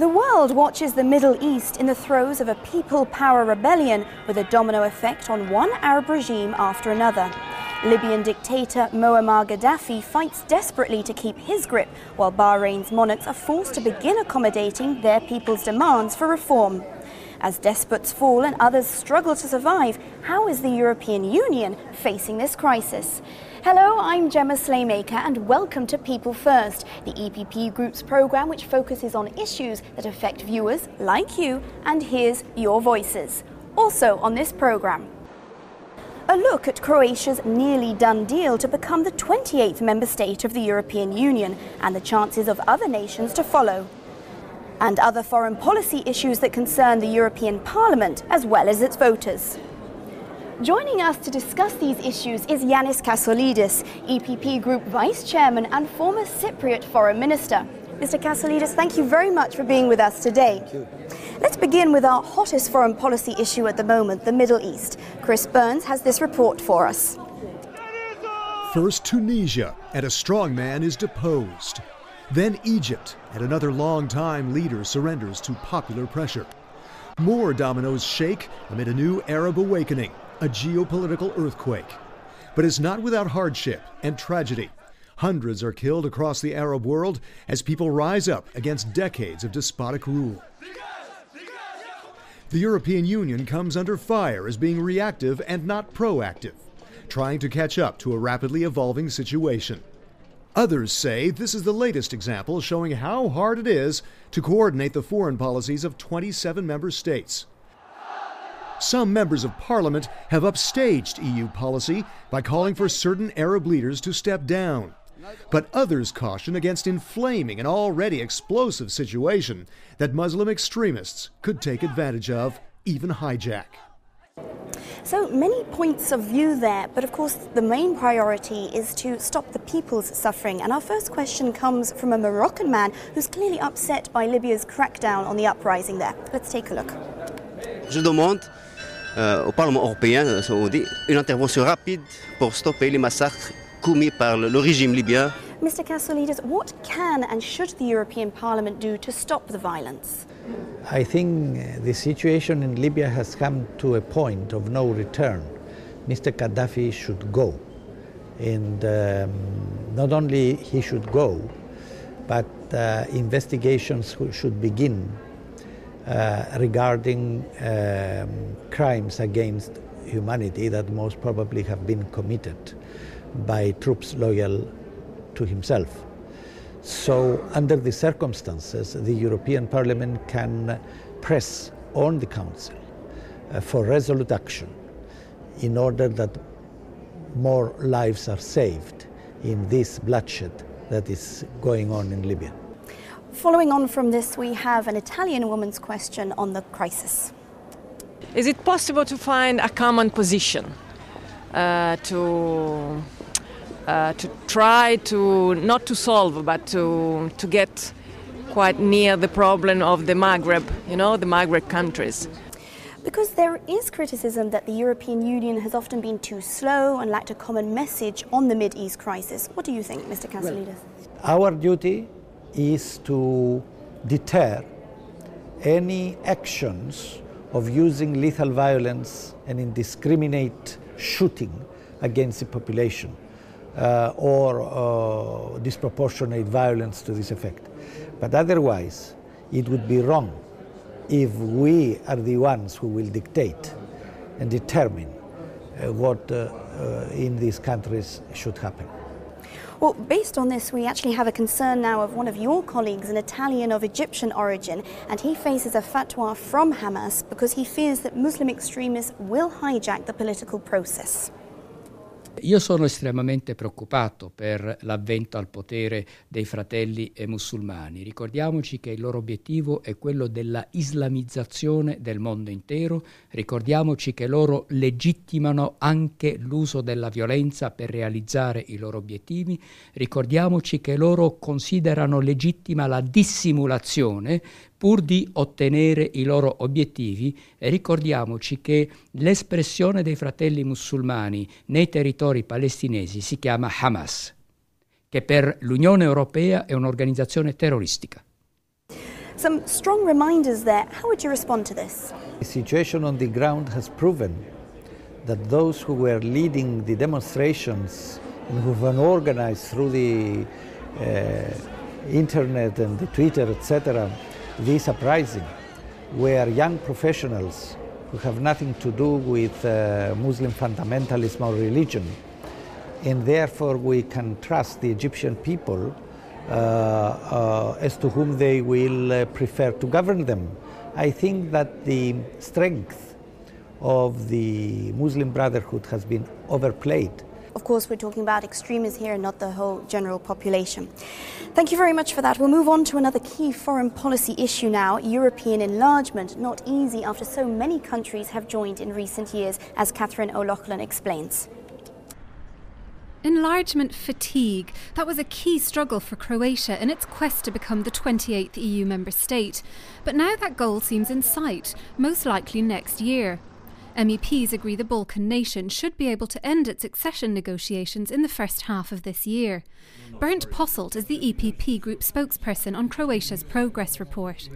The world watches the Middle East in the throes of a people power rebellion with a domino effect on one Arab regime after another. Libyan dictator Muammar Gaddafi fights desperately to keep his grip, while Bahrain's monarchs are forced to begin accommodating their people's demands for reform. As despots fall and others struggle to survive, how is the European Union facing this crisis? Hello, I'm Gemma Slaymaker and welcome to People First, the EPP Group's programme which focuses on issues that affect viewers like you and hears your voices. Also on this programme, a look at Croatia's nearly done deal to become the 28th member state of the European Union and the chances of other nations to follow. And other foreign policy issues that concern the European Parliament as well as its voters. Joining us to discuss these issues is Ioannis Kassoulides, EPP Group Vice-Chairman and former Cypriot Foreign Minister. Mr. Kassoulides, thank you very much for being with us today. Thank you. Let's begin with our hottest foreign policy issue at the moment, the Middle East. Chris Burns has this report for us. First Tunisia, and a strong man is deposed. Then Egypt, and another long-time leader surrenders to popular pressure. More dominoes shake amid a new Arab awakening, a geopolitical earthquake. But it's not without hardship and tragedy. Hundreds are killed across the Arab world as people rise up against decades of despotic rule. The European Union comes under fire as being reactive and not proactive, trying to catch up to a rapidly evolving situation. Others say this is the latest example showing how hard it is to coordinate the foreign policies of 27 member states. Some members of parliament have upstaged EU policy by calling for certain Arab leaders to step down. But others caution against inflaming an already explosive situation that Muslim extremists could take advantage of, even hijack. So many points of view there, but of course the main priority is to stop the people's suffering. And our first question comes from a Moroccan man who's clearly upset by Libya's crackdown on the uprising there. Let's take a look. Je demande au Parlement européen saoudien une intervention rapide pour stopper les massacres commis par le régime libyen. Mr. Kassoulides, what can and should the European Parliament do to stop the violence? I think the situation in Libya has come to a point of no return. Mr. Gaddafi should go. And not only he should go, but investigations should begin regarding crimes against humanity that most probably have been committed by troops loyal to himself. So under the circumstances, the European Parliament can press on the Council for resolute action in order that more lives are saved in this bloodshed that is going on in Libya. Following on from this, we have an Italian woman's question on the crisis. Is it possible to find a common position to try to, not to solve, but to get quite near the problem of the Maghreb, the Maghreb countries? Because there is criticism that the European Union has often been too slow and lacked a common message on the Mid-East crisis. What do you think, Mr. Kassoulides? Our duty is to deter any actions of using lethal violence and indiscriminate shooting against the population or disproportionate violence to this effect. But otherwise, it would be wrong if we are the ones who will dictate and determine what in these countries should happen. Well, based on this, we actually have a concern now of one of your colleagues, an Italian of Egyptian origin, and he faces a fatwa from Hamas because he fears that Muslim extremists will hijack the political process. Io sono estremamente preoccupato per l'avvento al potere dei fratelli musulmani. Ricordiamoci che il loro obiettivo è quello della islamizzazione del mondo intero. Ricordiamoci che loro legittimano anche l'uso della violenza per realizzare i loro obiettivi. Ricordiamoci che loro considerano legittima la dissimulazione pur di ottenere i loro obiettivi, e ricordiamoci che l'espressione dei fratelli musulmani nei territori palestinesi si chiama Hamas, che per l'Unione Europea è un'organizzazione terroristica. Some strong reminders there. How would you respond to this? The situation on the ground has proven that those who were leading the demonstrations and who were organized through the internet and the Twitter, etc., this uprising, were young professionals who have nothing to do with Muslim fundamentalism or religion. And therefore we can trust the Egyptian people as to whom they will prefer to govern them. I think that the strength of the Muslim Brotherhood has been overplayed. Of course, we're talking about extremists here and not the whole general population. Thank you very much for that. We'll move on to another key foreign policy issue now, European enlargement. Not easy after so many countries have joined in recent years, as Catherine O'Loughlin explains. Enlargement fatigue. That was a key struggle for Croatia in its quest to become the 28th EU member state. But now that goal seems in sight, most likely next year. MEPs agree the Balkan nation should be able to end its accession negotiations in the first half of this year. Bernd Posselt is the EPP Group spokesperson on Croatia's progress report.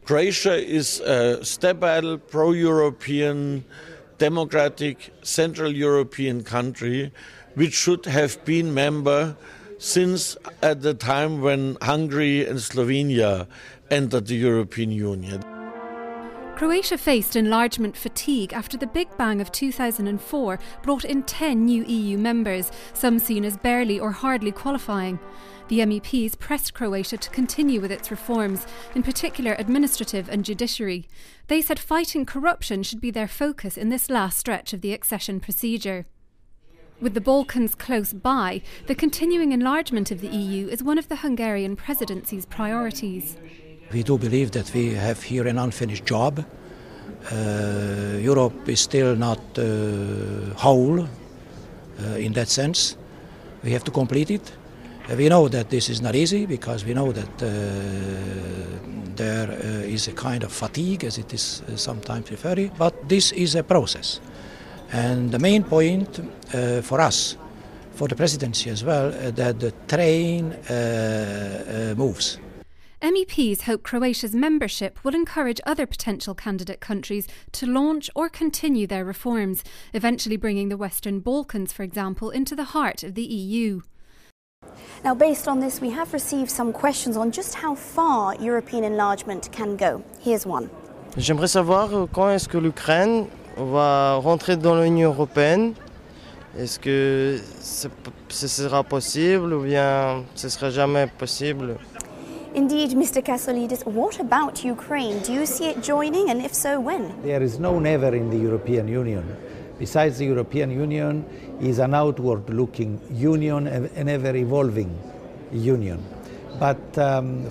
Croatia is a stable, pro-European, democratic, Central European country which should have been member since at the time when Hungary and Slovenia entered the European Union. Croatia faced enlargement fatigue after the Big Bang of 2004 brought in 10 new EU members, some seen as barely or hardly qualifying. The MEPs pressed Croatia to continue with its reforms, in particular administrative and judiciary. They said fighting corruption should be their focus in this last stretch of the accession procedure. With the Balkans close by, the continuing enlargement of the EU is one of the Hungarian presidency's priorities. We do believe that we have here an unfinished job. Europe is still not whole in that sense. We have to complete it. We know that this is not easy because we know that there is a kind of fatigue, as it is sometimes referred, but this is a process. And the main point for us, for the presidency as well, that the train moves. MEPs hope Croatia's membership will encourage other potential candidate countries to launch or continue their reforms, eventually bringing the Western Balkans, for example, into the heart of the EU. Now, based on this, we have received some questions on just how far European enlargement can go. Here's one. J'aimerais savoir quand est-ce que l'Ukraine va rentrer dans l'Union européenne. Est-ce que ce sera possible ou bien ce sera jamais possible? Indeed, Mr. Kassoulides, what about Ukraine? Do you see it joining, and if so, when? There is no never in the European Union. Besides, the European Union is an outward-looking union, an ever-evolving union. But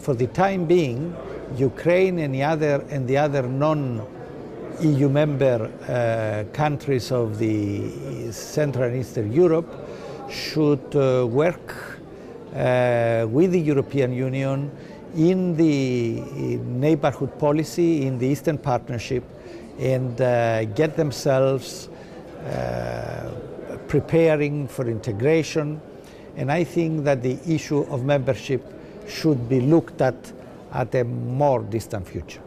for the time being, Ukraine and the other non-EU member countries of the Central and Eastern Europe should work with the European Union in the neighborhood policy, in the Eastern Partnership, and get themselves preparing for integration. And I think that the issue of membership should be looked at a more distant future.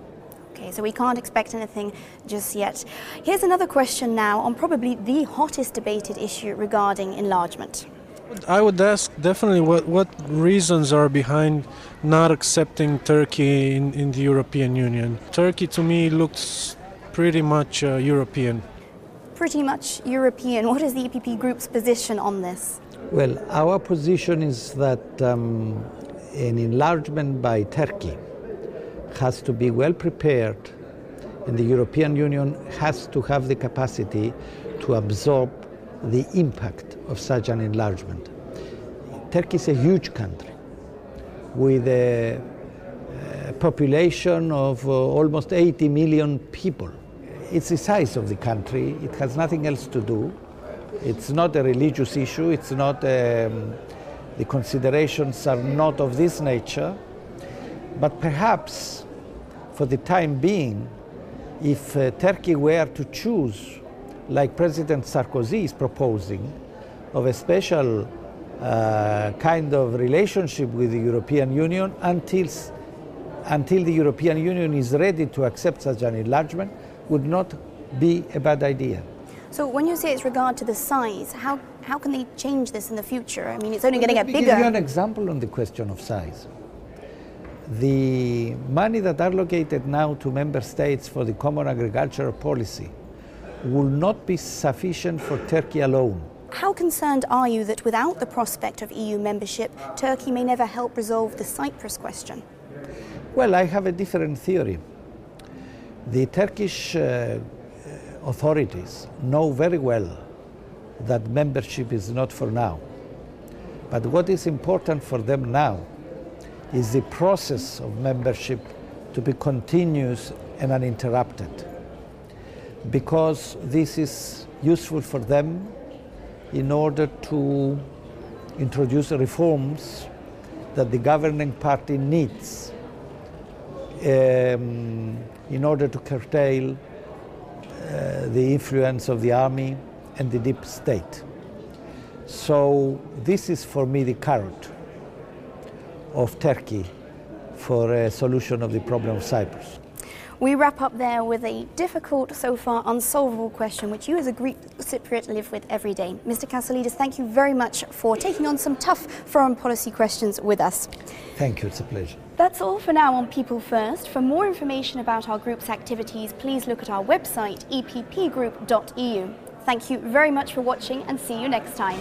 Okay, so we can't expect anything just yet. Here's another question now on probably the hottest debated issue regarding enlargement. I would ask definitely what reasons are behind not accepting Turkey in the European Union. Turkey to me looks pretty much European. Pretty much European. What is the EPP Group's position on this? Well, our position is that an enlargement by Turkey has to be well prepared, and the European Union has to have the capacity to absorb the impact of such an enlargement. Turkey is a huge country with a population of almost 80 million people. It's the size of the country. It has nothing else to do. It's not a religious issue. It's not, the considerations are not of this nature. But perhaps for the time being, if Turkey were to choose, like President Sarkozy is proposing, of a special kind of relationship with the European Union until until the European Union is ready to accept such an enlargement would not be a bad idea. So when you say it's regard to the size, how can they change this in the future? I mean, it's only going to get bigger. Let me give you an example on the question of size. The money that are allocated now to member states for the common agricultural policy will not be sufficient for Turkey alone. How concerned are you that without the prospect of EU membership, Turkey may never help resolve the Cyprus question? Well, I have a different theory. The Turkish authorities know very well that membership is not for now. But what is important for them now is the process of membership to be continuous and uninterrupted, because this is useful for them in order to introduce reforms that the governing party needs in order to curtail the influence of the army and the deep state. So this is for me the carrot of Turkey for a solution of the problem of Cyprus. We wrap up there with a difficult, so far unsolvable question which you as a Greek Cypriot live with every day. Mr. Kassoulides, thank you very much for taking on some tough foreign policy questions with us. Thank you, it's a pleasure. That's all for now on People First. For more information about our group's activities, please look at our website, eppgroup.eu. Thank you very much for watching and see you next time.